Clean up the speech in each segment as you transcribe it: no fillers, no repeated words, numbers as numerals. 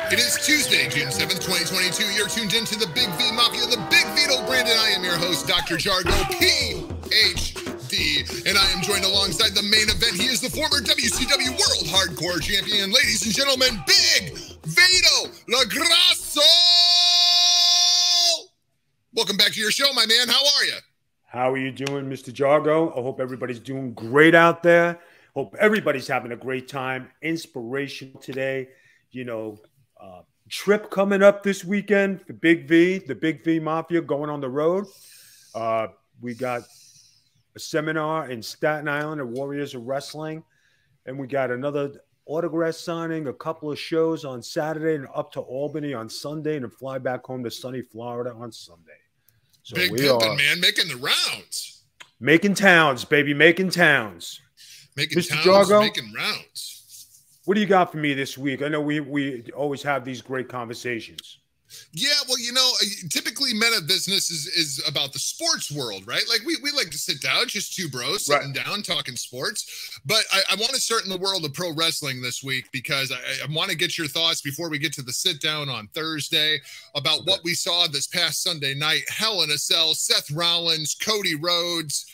It is Tuesday, June 7th, 2022. You're tuned into the Big V Mafia, the Big Vito brand, and I am your host, Dr. Jargo, PhD. And I am joined alongside the main event. He is the former WCW World Hardcore Champion. Ladies and gentlemen, Big Vito LaGrasso! Welcome back to your show, my man. How are you? How are you doing, Mr. Jargo? I hope everybody's doing great out there. Hope everybody's having a great time. Inspirational today. You know, trip coming up this weekend for Big V, the Big V Mafia going on the road. We got a seminar in Staten Island at Warriors of Wrestling. And we got another autograph signing, a couple of shows on Saturday and up to Albany on Sunday and then fly back home to sunny Florida on Sunday. So Big pimpin', man, making the rounds. Making towns, baby, making towns. Making Mr. towns, Jargo, making rounds. What do you got for me this week? I know we always have these great conversations. Yeah, well, you know, typically Men of Business is about the sports world, right? Like we like to sit down, just two bros sitting down talking sports. But I want to start in the world of pro wrestling this week because I want to get your thoughts before we get to the sit down on Thursday about what we saw this past Sunday night. Hell in a Cell, Seth Rollins, Cody Rhodes.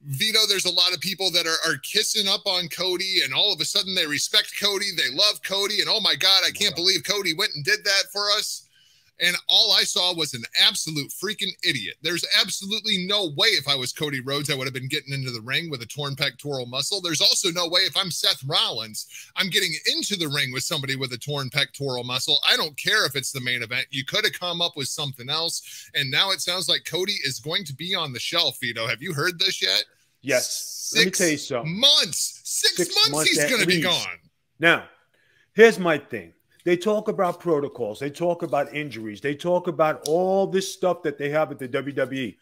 Vito, there's a lot of people that are kissing up on Cody, and all of a sudden they respect Cody. They love Cody, and oh my God, I can't believe Cody went and did that for us. And all I saw was an absolute freaking idiot. There's absolutely no way if I was Cody Rhodes, I would have been getting into the ring with a torn pectoral muscle. There's also no way if I'm Seth Rollins, I'm getting into the ring with somebody with a torn pectoral muscle. I don't care if it's the main event. You could have come up with something else. And now it sounds like Cody is going to be on the shelf, Vito. Have you heard this yet? Yes. Let me tell you something. Six months he's going to be gone. Now, here's my thing. They talk about protocols. They talk about injuries. They talk about all this stuff that they have at the WWE.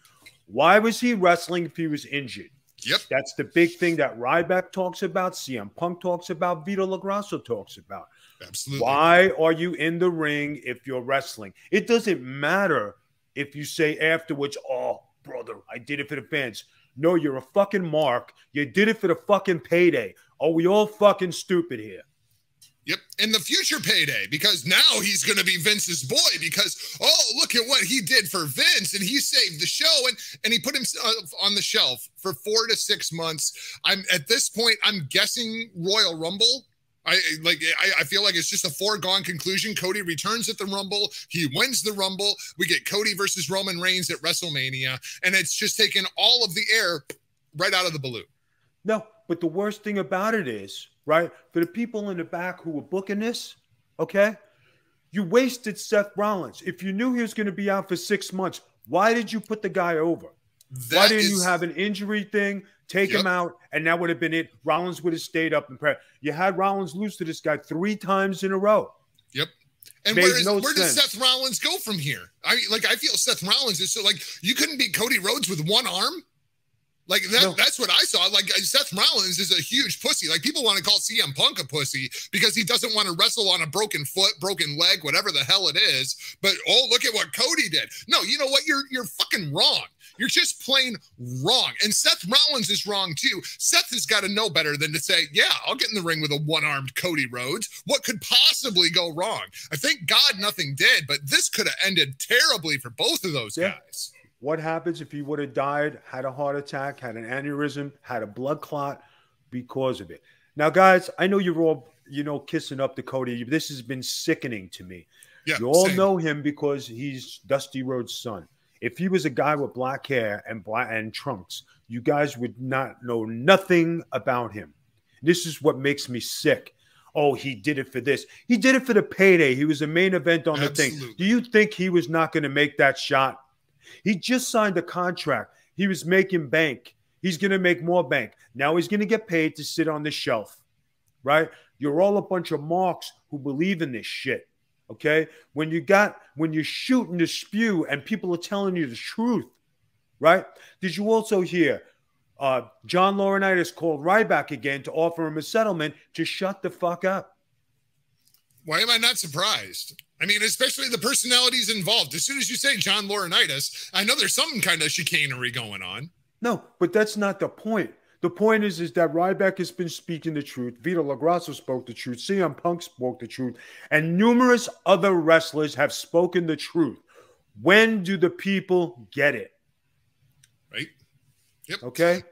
Why was he wrestling if he was injured? Yep. That's the big thing that Ryback talks about, CM Punk talks about, Vito LaGrasso talks about. Absolutely. Why are you in the ring if you're wrestling? It doesn't matter if you say afterwards, oh, brother, I did it for the fans. No, you're a fucking mark. You did it for the fucking payday. Are we all fucking stupid here? Yep, and the future payday, because now he's going to be Vince's boy because, oh, look at what he did for Vince, and he saved the show, and he put himself on the shelf for 4 to 6 months. At this point, I'm guessing Royal Rumble. I feel like it's just a foregone conclusion. Cody returns at the Rumble. He wins the Rumble. We get Cody versus Roman Reigns at WrestleMania, and it's just taken all of the air right out of the balloon. No, but the worst thing about it is, right, for the people in the back who were booking this, okay, you wasted Seth Rollins. If you knew he was going to be out for 6 months, why did you put the guy over? Why didn't you have an injury thing, take him out, and that would have been it? Rollins would have stayed up and prayed. You had Rollins lose to this guy 3 times in a row. Yep. And where does Seth Rollins go from here? I feel Seth Rollins is so like, you couldn't beat Cody Rhodes with one arm. Like that's what I saw. Like Seth Rollins is a huge pussy. Like people want to call CM Punk a pussy because he doesn't want to wrestle on a broken foot, broken leg, whatever the hell it is. But oh, look at what Cody did. No, you know what? You're fucking wrong. You're just plain wrong. And Seth Rollins is wrong too. Seth has got to know better than to say, yeah, I'll get in the ring with a one-armed Cody Rhodes. What could possibly go wrong? I thank God nothing did, but this could have ended terribly for both of those guys. What happens if he would have died, had a heart attack, had an aneurysm, had a blood clot because of it? Now, guys, I know you're all, kissing up to Cody. This has been sickening to me. Yeah, you all know him because he's Dusty Rhodes' son. If he was a guy with black hair and trunks, you guys would not know nothing about him. This is what makes me sick. Oh, he did it for this. He did it for the payday. He was a main event on the thing. Do you think he was not going to make that shot? He just signed a contract. He was making bank. He's going to make more bank. Now he's going to get paid to sit on the shelf, right? You're all a bunch of marks who believe in this shit, okay? When you're shooting the spew and people are telling you the truth, right? Did you also hear John Laurinaitis called Ryback again to offer him a settlement to shut the fuck up? Why am I not surprised? I mean, especially the personalities involved. As soon as you say John Laurinaitis, I know there's some kind of chicanery going on. No, but that's not the point. The point is that Ryback has been speaking the truth. Vito LaGrasso spoke the truth. CM Punk spoke the truth. And numerous other wrestlers have spoken the truth. When do the people get it? Right. Yep. Okay.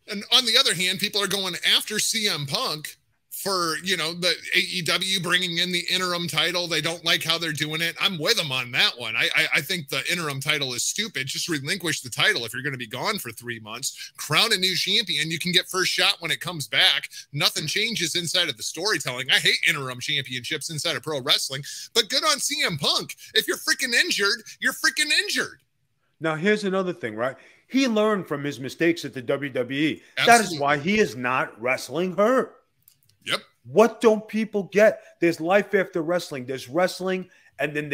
And on the other hand, people are going after CM Punk for, you know, the AEW bringing in the interim title. They don't like how they're doing it. I'm with them on that one. I think the interim title is stupid. Just relinquish the title if you're going to be gone for 3 months. Crown a new champion. You can get first shot when it comes back. Nothing changes inside of the storytelling. I hate interim championships inside of pro wrestling, but good on CM Punk. If you're freaking injured, you're freaking injured. Now, here's another thing, right? He learned from his mistakes at the WWE. Absolutely. That is why he is not wrestling hurt. Yep. What don't people get? There's life after wrestling. There's wrestling, and then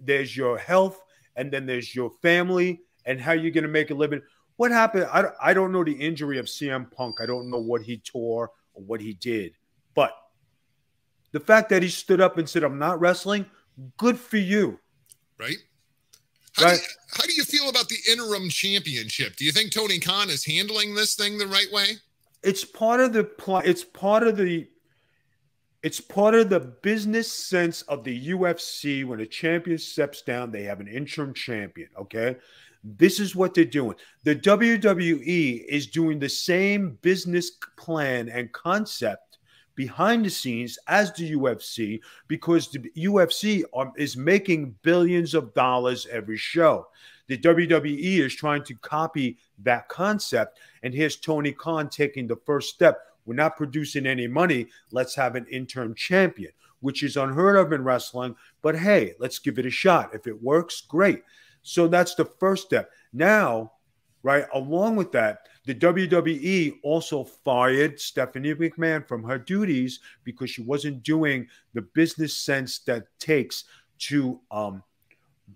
there's your health, and then there's your family, and how you're going to make a living. What happened? I don't know the injury of CM Punk. I don't know what he tore or what he did. But the fact that he stood up and said, I'm not wrestling, good for you. Right? Right. How do you feel about the interim championship? Do you think Tony Khan is handling this thing the right way? It's part of the it's part of the business sense of the UFC. When a champion steps down, they have an interim champion. Okay. This is what they're doing. The WWE is doing the same business plan and concept behind the scenes as the UFC, because the UFC is making billions of dollars every show. The WWE is trying to copy that concept, and here's Tony Khan taking the first step. We're not producing any money. Let's have an interim champion, which is unheard of in wrestling, but hey, let's give it a shot. If it works, great. So that's the first step. Now, right, along with that, the WWE also fired Stephanie McMahon from her duties because she wasn't doing the business sense that takes to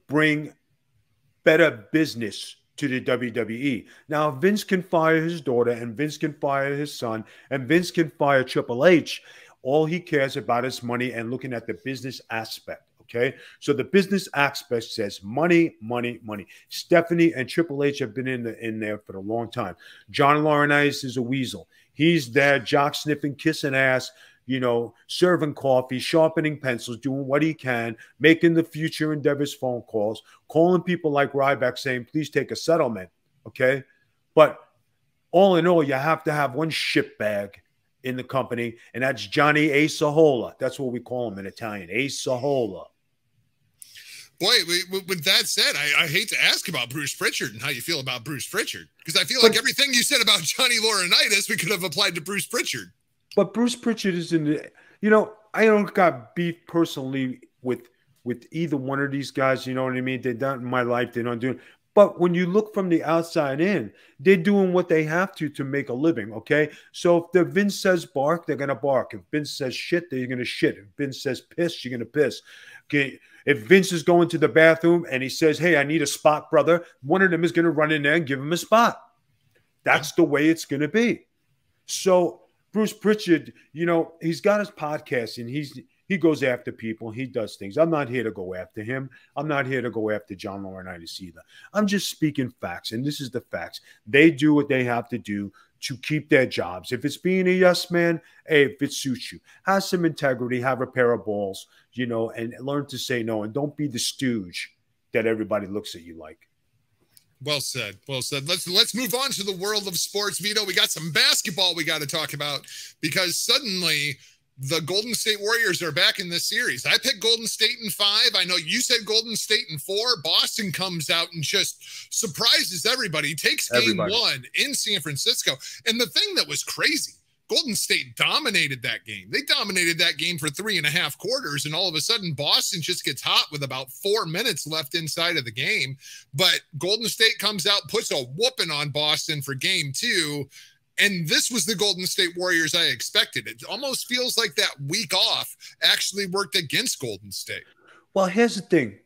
bring better business to the WWE. Now, Vince can fire his daughter, and Vince can fire his son, and Vince can fire Triple H. All he cares about is money and looking at the business aspect. Okay, so the business aspect says money, money, money. Stephanie and Triple H have been in there for a long time. John Laurinaitis is a weasel. He's there, jock sniffing, kissing ass, you know, serving coffee, sharpening pencils, doing what he can, making the future endeavors phone calls, calling people like Ryback saying, please take a settlement. Okay, but all in all, you have to have one shitbag in the company, and that's Johnny Acehola. That's what we call him in Italian, Acehola. Boy, with that said, I hate to ask about Bruce Pritchard and how you feel about Bruce Pritchard, because I feel like everything you said about Johnny Laurinaitis, we could have applied to Bruce Pritchard. But Bruce Pritchard is in the, you know, I don't got beef personally with either one of these guys. You know what I mean? They're not in my life. They're not doing. But when you look from the outside in, they're doing what they have to make a living, okay? So if the Vince says bark, they're going to bark. If Vince says shit, they're going to shit. If Vince says piss, you're going to piss. Okay? If Vince is going to the bathroom and he says, hey, I need a spot, brother, one of them is going to run in there and give him a spot. That's the way it's going to be. So Bruce Pritchard, you know, he's got his podcast and he goes after people. He does things. I'm not here to go after him. I'm not here to go after John Laurinaitis either. I'm just speaking facts, and this is the facts. They do what they have to do to keep their jobs. If it's being a yes man, hey, if it suits you, have some integrity, have a pair of balls, you know, and learn to say no, and don't be the stooge that everybody looks at you like. Well said. Well said. Let's move on to the world of sports, Vito. We got some basketball we got to talk about, because suddenly the Golden State Warriors are back in this series. I picked Golden State in 5. I know you said Golden State in 4. Boston comes out and just surprises everybody, takes game 1 in San Francisco. And the thing that was crazy, Golden State dominated that game. They dominated that game for 3.5 quarters, and all of a sudden Boston just gets hot with about 4 minutes left inside of the game. But Golden State comes out, puts a whooping on Boston for game 2. And this was the Golden State Warriors I expected. It almost feels like that week off actually worked against Golden State. Well, here's the thing,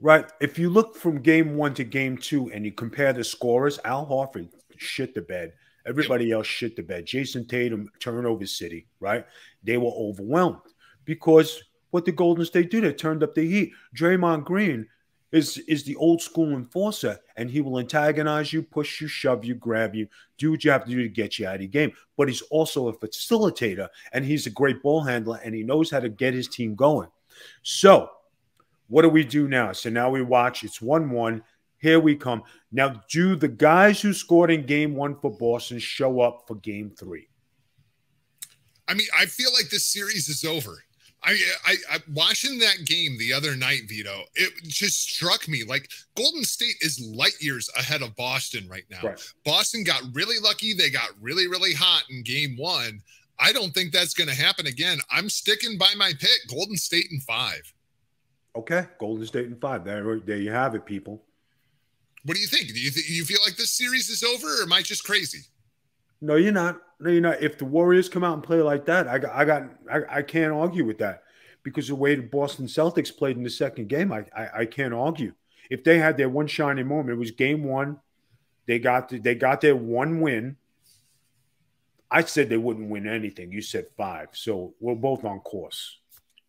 right? If you look from game 1 to game 2 and you compare the scorers, Al Horford shit the bed. Everybody else shit the bed. Jason Tatum, turnover city, right? They were overwhelmed because what did Golden State do? They turned up the heat. Draymond Green, is the old school enforcer, and he will antagonize you, push you, shove you, grab you, do what you have to do to get you out of your game. But he's also a facilitator, and he's a great ball handler, and he knows how to get his team going. So what do we do now? So now we watch. It's 1-1. Here we come. Now, do the guys who scored in game 1 for Boston show up for game 3? I mean, I feel like this series is over. I watching that game the other night, Vito, it just struck me like Golden State is light years ahead of Boston right now. Right. Boston got really lucky. They got really, really hot in game 1. I don't think that's going to happen again. I'm sticking by my pick, Golden State in 5. Okay, Golden State in 5. There you have it, people. What do you think? Do you feel like this series is over, or am I just crazy? No, you're not. No, you're not. If the Warriors come out and play like that, I can't argue with that, because the way the Boston Celtics played in the second game, I can't argue. If they had their one shining moment, it was game 1. They got their one win. I said they wouldn't win anything. You said 5, so we're both on course.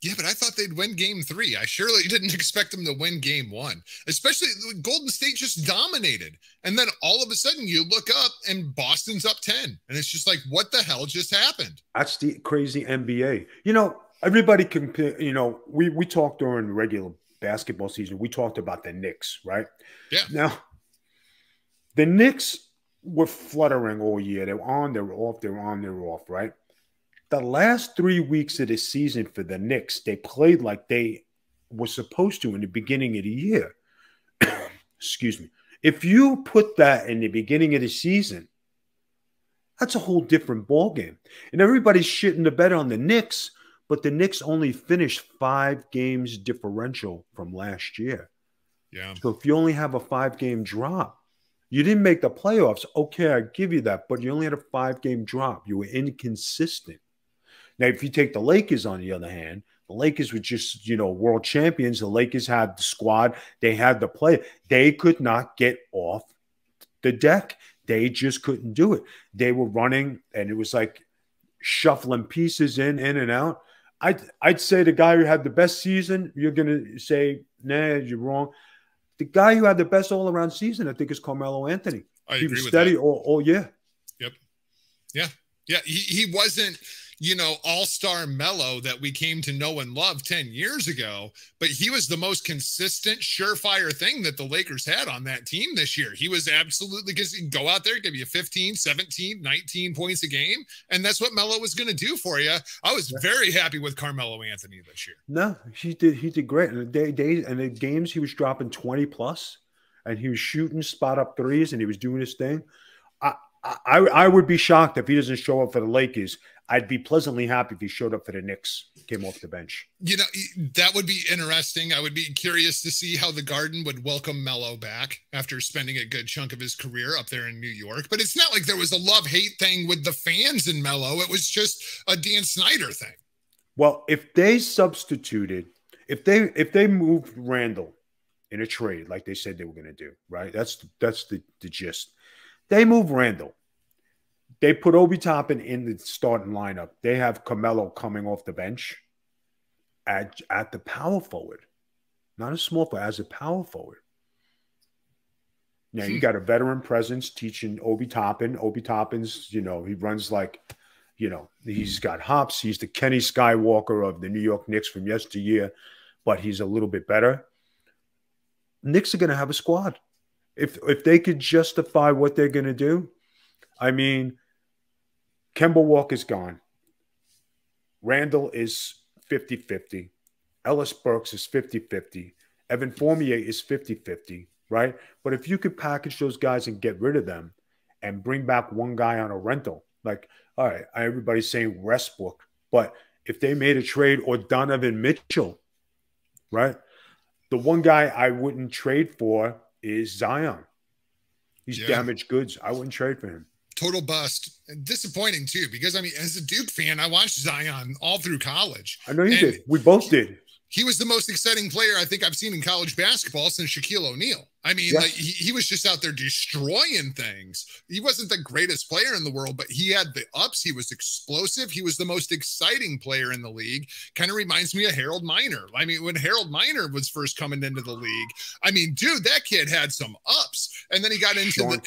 Yeah, but I thought they'd win game 3. I surely didn't expect them to win game 1, especially Golden State just dominated. And then all of a sudden you look up and Boston's up 10. And it's just like, what the hell just happened? That's the crazy NBA. You know, everybody can, you know, we talked during the regular basketball season. We talked about the Knicks, right? Yeah. Now, the Knicks were fluttering all year. They were on, they were off, they were on, they were off, right? The last 3 weeks of the season for the Knicks, they played like they were supposed to in the beginning of the year. Excuse me. If you put that in the beginning of the season, that's a whole different ballgame. And everybody's shitting the bed on the Knicks, but the Knicks only finished 5 games differential from last year. Yeah. So if you only have a 5-game drop, you didn't make the playoffs. Okay, I give you that, but you only had a 5-game drop. You were inconsistent. Now, if you take the Lakers, on the other hand, the Lakers were just, you know, world champions. The Lakers had the squad. They had the play. They could not get off the deck. They just couldn't do it. They were running, and it was like shuffling pieces in and out. I'd say the guy who had the best season, you're going to say, nah, you're wrong. The guy who had the best all-around season, I think, is Carmelo Anthony. He was steady all year. Yep. Yeah. Yeah. He wasn't, you know, all-star Melo that we came to know and love 10 years ago, but he was the most consistent, surefire thing that the Lakers had on that team this year. He was absolutely, because he'd go out there, give you 15, 17, 19 points a game, and that's what Melo was going to do for you. I was very happy with Carmelo Anthony this year. No, he did great. And the games he was dropping 20 plus, and he was shooting spot up threes, and he was doing his thing. I would be shocked if he doesn't show up for the Lakers. I'd be pleasantly happy if he showed up for the Knicks, came off the bench. You know, that would be interesting. I would be curious to see how the Garden would welcome Melo back after spending a good chunk of his career up there in New York. But it's not like there was a love-hate thing with the fans in Melo. It was just a Dan Snyder thing. Well, if they substituted, if they moved Randall in a trade like they said they were going to do, right? That's the gist. They move Randall. They put Obi Toppin in the starting lineup. They have Carmelo coming off the bench at the power forward. Not a small forward, as a power forward. Now, you got a veteran presence teaching Obi Toppin. Obi Toppin's, you know, he runs like, you know, he's got hops. He's the Kenny Skywalker of the New York Knicks from yesteryear, but he's a little bit better. Knicks are going to have a squad. If they could justify what they're going to do, I mean, Kemba Walker's gone. Randall is 50-50. Ellis Burks is 50-50. Evan Fournier is 50-50, right? But if you could package those guys and get rid of them and bring back one guy on a rental, like, all right, everybody's saying Westbrook, but if they made a trade, or Donovan Mitchell, right? The one guy I wouldn't trade for is Zion. He's damaged goods. I wouldn't trade for him. Total bust. Disappointing, too, because, I mean, as a Duke fan, I watched Zion all through college. I know you did. We both did. he was the most exciting player I think I've seen in college basketball since Shaquille O'Neal. I mean, like he was just out there destroying things. He wasn't the greatest player in the world, but he had the ups. He was explosive. He was the most exciting player in the league. Kind of reminds me of Harold Miner. I mean, when Harold Miner was first coming into the league, I mean, dude, that kid had some ups. And then he got into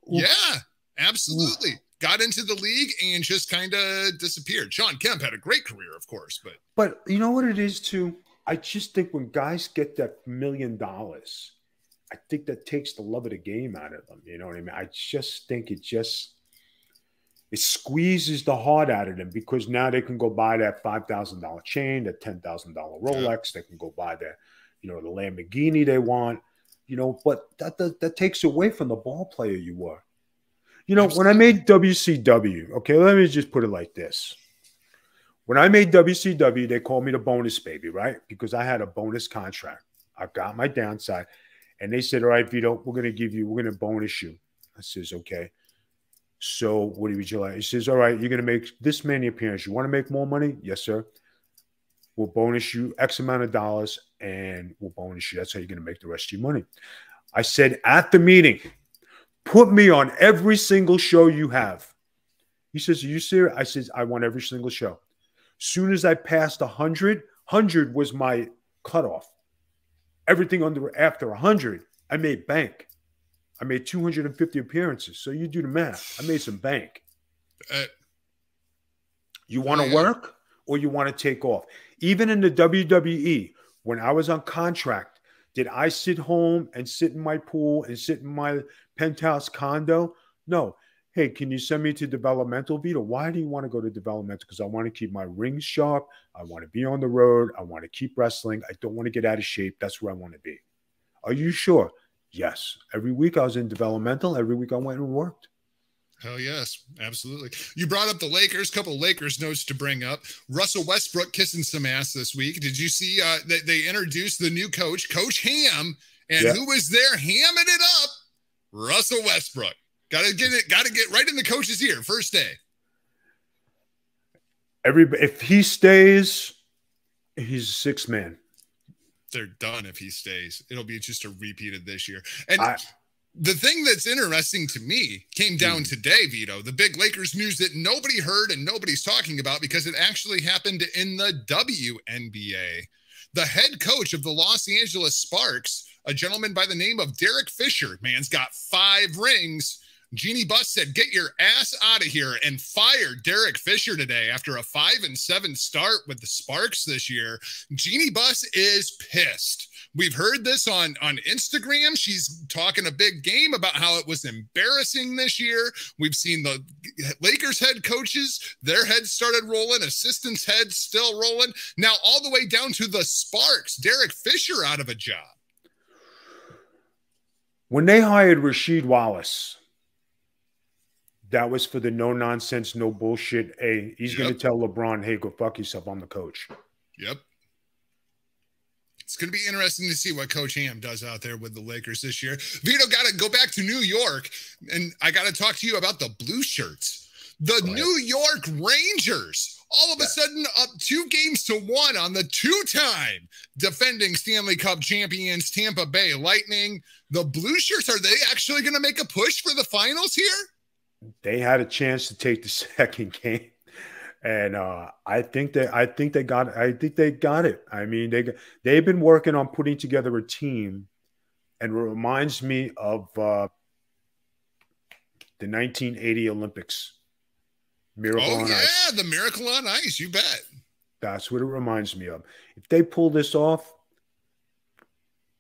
yeah, absolutely. Got into the league and just kind of disappeared. Sean Kemp had a great career, of course, but you know what it is too? I just think when guys get that $1 million, I think that takes the love of the game out of them. You know what I mean? I just think it squeezes the heart out of them, because now they can go buy that $5,000 chain, that $10,000 Rolex. They can go buy the Lamborghini they want, but that takes away from the ball player you were. When I made WCW, okay, let me just put it like this. When I made WCW, they called me the bonus baby, right? Because I had a bonus contract. I got my downside. And they said, all right, Vito, we're going to bonus you. I says, okay. So what would you like? He says, all right, you're going to make this many appearances. You want to make more money? Yes, sir. We'll bonus you X amount of dollars, and we'll bonus you. That's how you're going to make the rest of your money. I said at the meeting, put me on every single show you have. He says, are you serious? I says, I want every single show. Soon as I passed 100 was my cutoff. Everything after 100, I made bank. I made 250 appearances. So you do the math. I made some bank. You want to work or you want to take off? Even in the WWE, when I was on contract, did I sit home and sit in my pool and sit in my penthouse condo? No. Hey, can you send me to developmental, Vito? Why do you want to go to developmental? Because I want to keep my rings sharp. I want to be on the road. I want to keep wrestling. I don't want to get out of shape. That's where I want to be. Are you sure? Yes. Every week I was in developmental. Every week I went and worked. Hell yes, absolutely. You brought up the Lakers. Couple Lakers notes to bring up. Russell Westbrook kissing some ass this week. Did you see they introduced the new coach, Coach Ham, and who was there hamming it up? Russell Westbrook. Got to get right in the coach's ear first day. If he stays, he's a sixth man. They're done if he stays. It'll be just a repeat of this year. And the thing that's interesting to me came down today, Vito, the big Lakers news that nobody heard and nobody's talking about because it actually happened in the WNBA. The head coach of the Los Angeles Sparks, a gentleman by the name of Derek Fisher, man's got 5 rings. Jeannie Buss said, get your ass out of here, and fired Derek Fisher today after a 5-7 start with the Sparks this year. Jeannie Buss is pissed. We've heard this on Instagram. She's talking a big game about how it was embarrassing this year. We've seen the Lakers head coaches, their heads started rolling, assistants' heads still rolling. Now all the way down to the Sparks, Derek Fisher out of a job. When they hired Rasheed Wallace, that was for the no-nonsense, no bullshit. Hey, he's going to tell LeBron, hey, go fuck yourself. I'm the coach. Yep. It's going to be interesting to see what Coach Ham does out there with the Lakers this year. Vito, got to go back to New York, and I got to talk to you about the blue shirts. The New York Rangers, all of a sudden up 2-1 on the 2-time defending Stanley Cup champions Tampa Bay Lightning. The blue shirts, are they actually going to make a push for the finals here? They had a chance to take the second game, and I think they got it. I mean, they've been working on putting together a team, and it reminds me of the 1980 Olympics. Miracle on Ice. The Miracle on Ice. You bet. That's what it reminds me of. If they pull this off,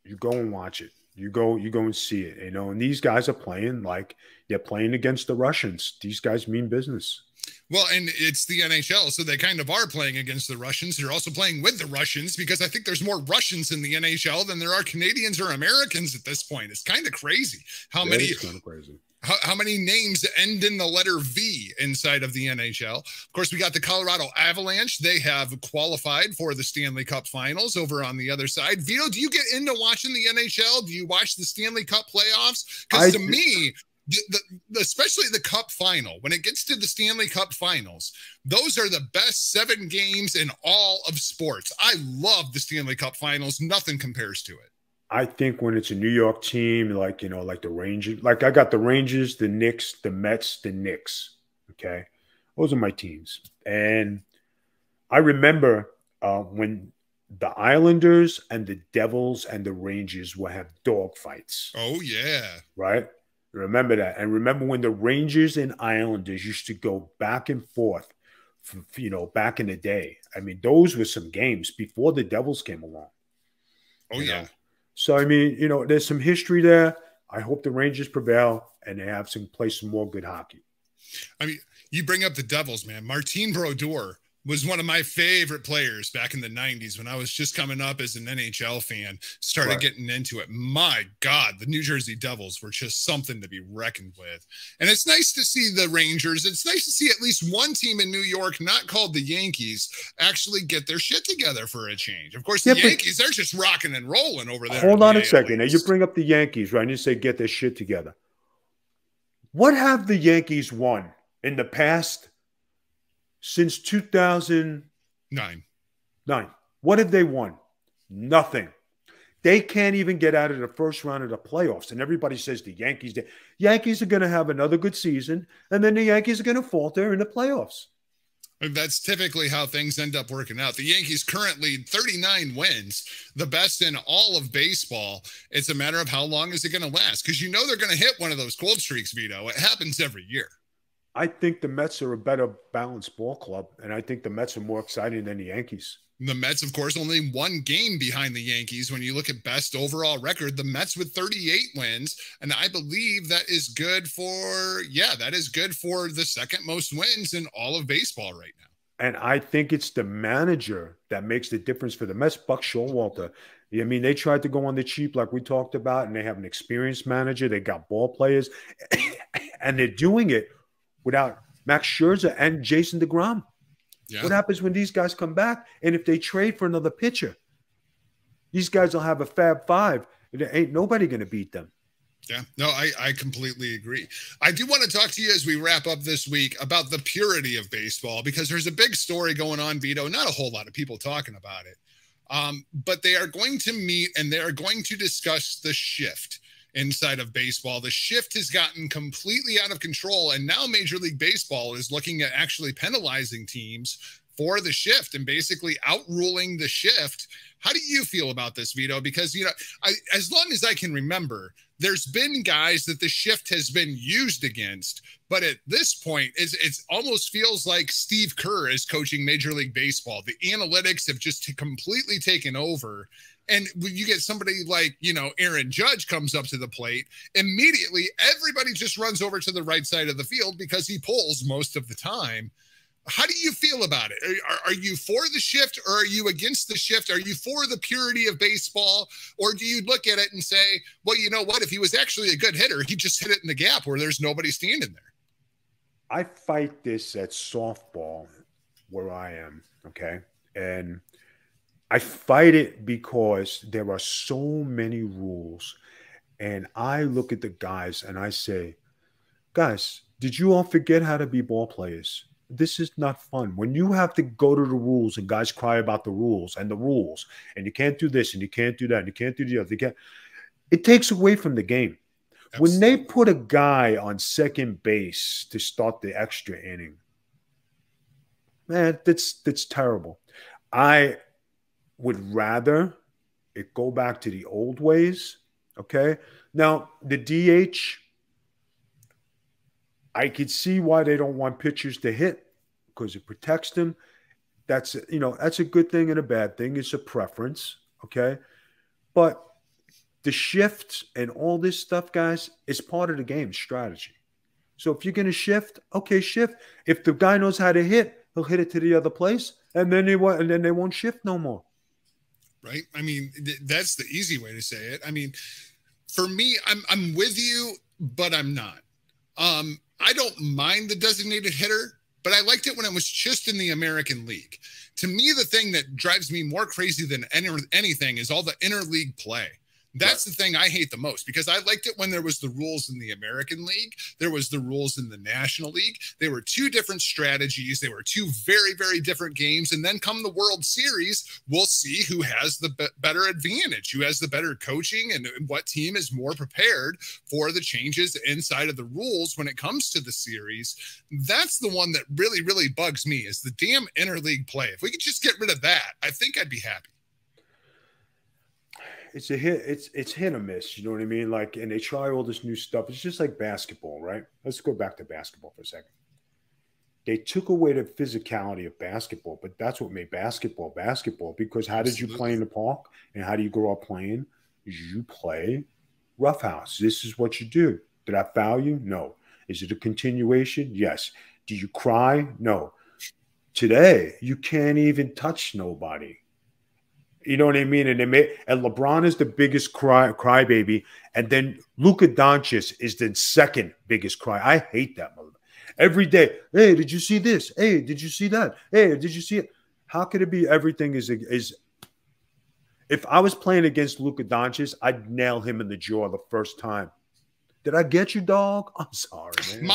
you go and watch it. You go and see it, and these guys are playing like they're playing against the Russians. These guys mean business. Well, and it's the NHL, so they kind of are playing against the Russians. They're also playing with the Russians because I think there's more Russians in the NHL than there are Canadians or Americans at this point. It's kind of crazy how many names end in the letter V inside of the NHL. Of course, we got the Colorado Avalanche. They have qualified for the Stanley Cup Finals over on the other side. Vito, do you get into watching the NHL? Do you watch the Stanley Cup playoffs? Because to me, especially the Cup final, when it gets to the Stanley Cup finals, those are the best 7 games in all of sports. I love the Stanley Cup finals. Nothing compares to it. I think when it's a New York team, like, like the Rangers, like I got the Rangers, the Knicks, the Mets, the Knicks. Okay. Those are my teams. And I remember when the Islanders and the Devils and the Rangers will have dog fights. Oh, yeah. Right? Remember that. And remember when the Rangers and Islanders used to go back and forth, back in the day. I mean, those were some games before the Devils came along. Oh, yeah. So, I mean, there's some history there. I hope the Rangers prevail and they have play some more good hockey. I mean, you bring up the Devils, man. Martin Brodeur was one of my favorite players back in the 90s when I was just coming up as an NHL fan, started getting into it. My God, the New Jersey Devils were just something to be reckoned with. And it's nice to see the Rangers. It's nice to see at least one team in New York, not called the Yankees, actually get their shit together for a change. Of course, the Yankees, they're just rocking and rolling over there. Hold on a second. Now, you bring up the Yankees, right? And you say get their shit together. What have the Yankees won in the past since 2009? What have they won? Nothing. They can't even get out of the first round of the playoffs. And everybody says the Yankees are going to have another good season, and then the Yankees are going to falter in the playoffs. That's typically how things end up working out. The Yankees currently 39 wins, the best in all of baseball. It's a matter of how long is it going to last? Because they're going to hit one of those cold streaks, Vito. It happens every year. I think the Mets are a better balanced ball club, and I think the Mets are more exciting than the Yankees. The Mets, of course, only one game behind the Yankees. When you look at best overall record, the Mets with 38 wins, and I believe that is good for the second most wins in all of baseball right now. And I think it's the manager that makes the difference for the Mets. Buck Showalter. I mean, they tried to go on the cheap like we talked about, and they have an experienced manager. They got ball players, and they're doing it without Max Scherzer and Jason DeGrom. Yeah. What happens when these guys come back? And if they trade for another pitcher, these guys will have a Fab Five. There ain't nobody going to beat them. Yeah, no, I completely agree. I do want to talk to you as we wrap up this week about the purity of baseball, because there's a big story going on, Vito. Not a whole lot of people talking about it. But they are going to meet and they are going to discuss the shift inside of baseball. The shift has gotten completely out of control, and now Major League Baseball is looking at actually penalizing teams for the shift and basically outruling the shift. How do you feel about this, Vito? Because, as long as I can remember, there's been guys that the shift has been used against, but at this point, it almost feels like Steve Kerr is coaching Major League Baseball. The analytics have just completely taken over. And when you get somebody like, Aaron Judge comes up to the plate, immediately everybody just runs over to the right side of the field because he pulls most of the time. How do you feel about it? Are you for the shift, or are you against the shift? Are you for the purity of baseball, or do you look at it and say, well, you know what? If he was actually a good hitter, he just hit it in the gap where there's nobody standing there. I fight this at softball where I am, okay? And I fight it because there are so many rules. And I look at the guys and I say, guys, did you all forget how to be ball players? This is not fun. When you have to go to the rules and guys cry about the rules, and you can't do this and you can't do that and you can't do the other, it takes away from the game. Absolutely. When they put a guy on second base to start the extra inning, man, that's terrible. I would rather it go back to the old ways, okay? Now, the DH, I could see why they don't want pitchers to hit, because it protects them. That's a good thing and a bad thing. It's a preference, okay? But the shift and all this stuff, guys, is part of the game strategy. So if you're going to shift, okay, shift. If the guy knows how to hit, he'll hit it to the other place, and then they won't shift no more. Right? I mean, that's the easy way to say it. I mean, for me, I'm with you, but I'm not. I don't mind the designated hitter, but I liked it when it was just in the American League. To me, the thing that drives me more crazy than anything is all the interleague play. That's the thing I hate the most, because I liked it when there was the rules in the American League. There was the rules in the National League. They were two different strategies. They were two very, very different games. And then come the World Series, we'll see who has the better advantage, who has the better coaching, and what team is more prepared for the changes inside of the rules when it comes to the series. That's the one that really, really bugs me, is the damn interleague play. If we could just get rid of that, I think I'd be happy. It's a hit. It's hit or miss. You know what I mean? Like, and they try all this new stuff. It's just like basketball, right? Let's go back to basketball for a second. They took away the physicality of basketball, but that's what made basketball basketball. Because how did you play in the park, and how do you grow up playing? You play roughhouse. This is what you do. Did I foul you? No. Is it a continuation? Yes. Do you cry? No. Today, you can't even touch nobody. You know what I mean? And LeBron is the biggest crybaby, and then Luka Doncic is the second biggest cry. I hate that mother. Every day, hey, did you see this? Hey, did you see that? Hey, did you see it? How could it be everything is? If I was playing against Luka Doncic, I'd nail him in the jaw the first time. Did I get you, dog? I'm sorry, man.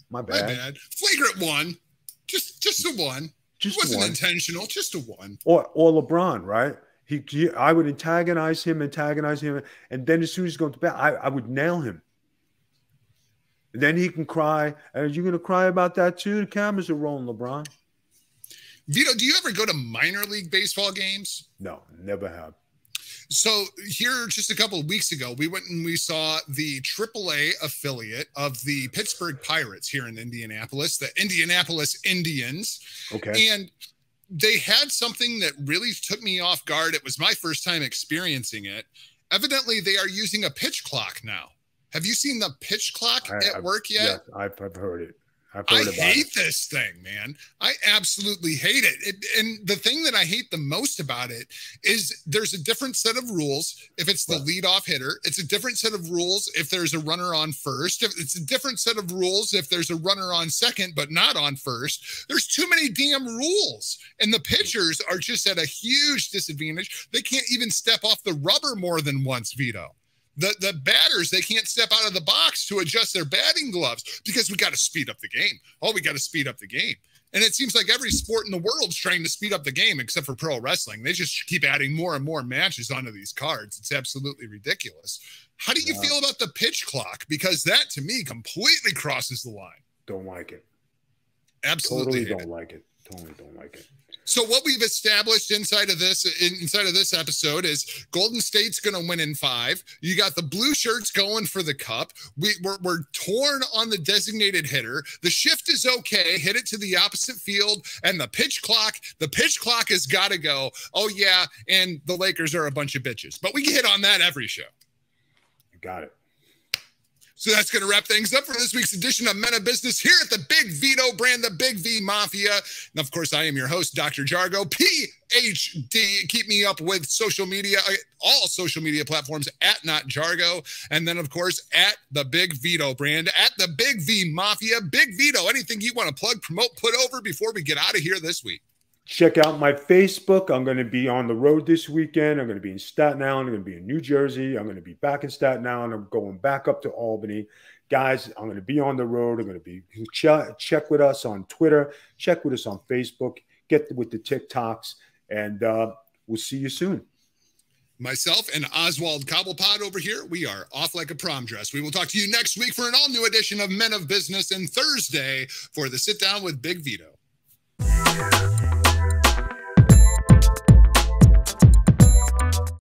My bad. Flagrant one. Just a one. It wasn't intentional, just a one. Or LeBron, right? I would antagonize him, and then as soon as he's going to bed, I would nail him. And then he can cry. Are you going to cry about that too? The cameras are rolling, LeBron. Vito, do you ever go to minor league baseball games? No, never have. So here, just a couple of weeks ago, we went and we saw the AAA affiliate of the Pittsburgh Pirates here in Indianapolis, the Indianapolis Indians. Okay. And they had something that really took me off guard. It was my first time experiencing it. Evidently, they are using a pitch clock now. Have you seen the pitch clock at work yet? Yes, I've heard it. I hate this thing, man. I absolutely hate it. And the thing that I hate the most about it is there's a different set of rules if it's the leadoff hitter. It's a different set of rules if there's a runner on first. It's a different set of rules if there's a runner on second but not on first. There's too many damn rules. And the pitchers are just at a huge disadvantage. They can't even step off the rubber more than once, Vito. The batters, they can't step out of the box to adjust their batting gloves because we got to speed up the game. We got to speed up the game. And it seems like every sport in the world is trying to speed up the game except for pro wrestling. They just keep adding more and more matches onto these cards. It's absolutely ridiculous. How do you feel about the pitch clock? Because that, to me, completely crosses the line. Don't like it. Absolutely Totally don't like it. Totally don't like it. So what we've established inside of this episode is Golden State's going to win in 5. You got the blue shirts going for the cup. We're torn on the designated hitter. The shift is okay. Hit it to the opposite field. And the pitch clock has got to go. Oh, yeah, and the Lakers are a bunch of bitches. But we hit on that every show. Got it. So that's going to wrap things up for this week's edition of Men of Business here at the Big Vito brand, the Big V Mafia. And of course, I am your host, Dr. Jargo, PhD. Keep me up with social media, all social media platforms at Not Jargo. And then, of course, at the Big Vito brand, at the Big V Mafia. Big Vito, anything you want to plug, promote, put over before we get out of here this week? Check out my Facebook. I'm going to be on the road this weekend. I'm going to be in Staten Island. I'm going to be in New Jersey. I'm going to be back in Staten Island. I'm going back up to Albany. Guys, I'm going to be on the road. I'm going to be check with us on Twitter. Check with us on Facebook. Get with the TikToks. And we'll see you soon. Myself and Oswald Cobblepot over here, we are off like a prom dress. We will talk to you next week for an all-new edition of Men of Business, and Thursday for the Sit Down with Big Vito.